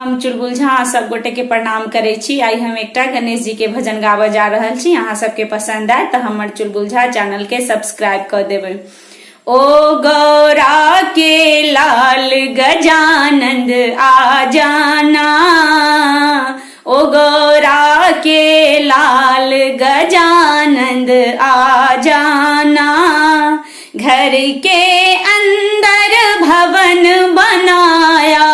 हम चुलबुल झा सब गोटे के प्रणाम करे छी। आई हम एकटा गणेश जी के भजन गावे जा रहल छी। अहाँ सबके पसंद आए तो हमर चुलबुल झा चैनल के सब्सक्राइब कर देबै। ओ गौरा के लाल गजानंद आ जाना, ओ गौरा के लाल गजानंद आ जाना। घर के अंदर भवन बनाया,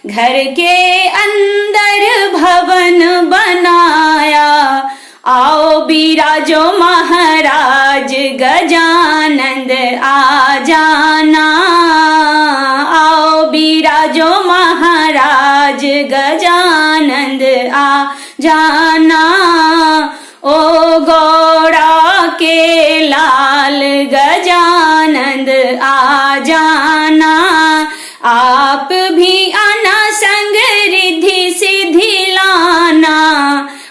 घर के अंदर भवन बनाया। आओ बिराजो महाराज गजानंद आ जाना, आओ बिराजो महाराज गजानंद आ जाना। ओ गौरा के लाल गजानंद आ जाना। आप भी आना संग रिद्धि सिद्धि लाना,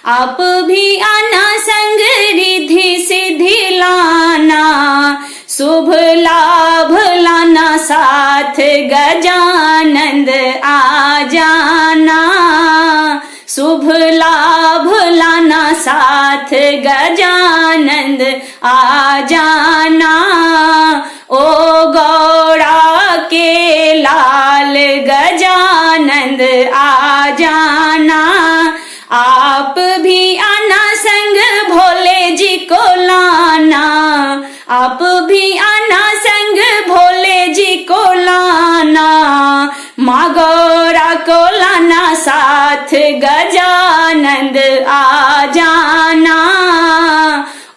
आप भी आना संग रिद्धि सिद्धि लाना। शुभ लाभ लाना साथ गजानंद आ जाना, शुभ लाभ लाना साथ गजानंद आ जाना। ओ गौरा के लाल गजानंद आ जाना। आप भी आना संग भोले जी को लाना, आप भी आना संग भोले जी को लाना। माँ गौरा को लाना साथ गजानंद आ जाना।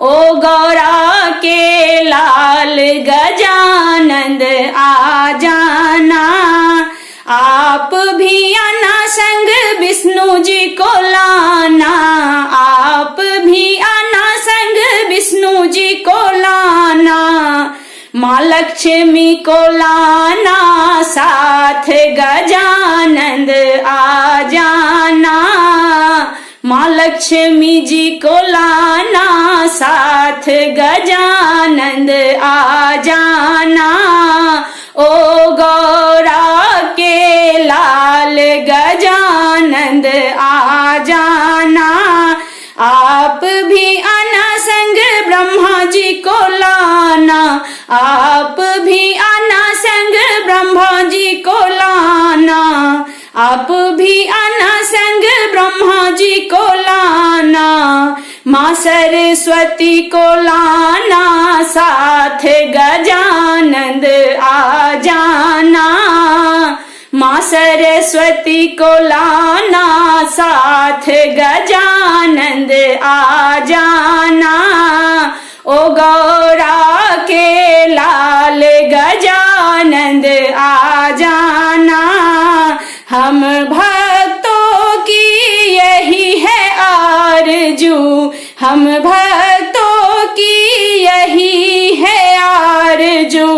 ओ गौरा के लाल गजानंद आ जाना। आप भी आना संग विष्णु जी को लाना, आप भी आना संग विष्णु जी को लाना। माँ लक्ष्मी को लाना साथ गजानंद आ जाना, माँ लक्ष्मी जी को लाना साथ गजानंद आ जाना। ओ गौरा के लाल गजानंद आ जाना। आप भी आना संग ब्रह्मा जी को लाना, आप भी आना संग ब्रह्मा जी को लाना, आप भी आना संग ब्रह्मा जी को लाना। माँ सरस्वती को लाना साथ गजानंद आ जाना, माँ सरस्वती को लाना साथ गजानंद आ जाना। ओ गौरा के लाल गजानंद आ जाना। हम भक्तों की यही है आरज़ू, हम भक्तों की यही है आरज़ू।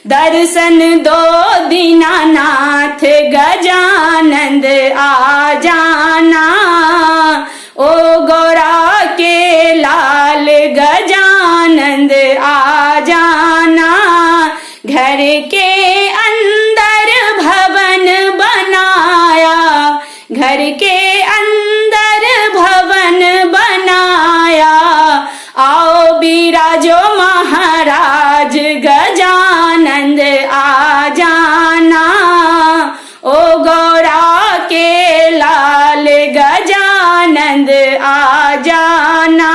दर्शन दो दीनानाथ गजानंद आ जाना। ओ गौरा के लाल गजानंद आ जाना। घर के अंदर भवन बनाया, घर के अंदर भवन बनाया। आओ बिराजो महाराज गजानंद आ जाना। ओ गौरा के लाल गजानंद आ जाना।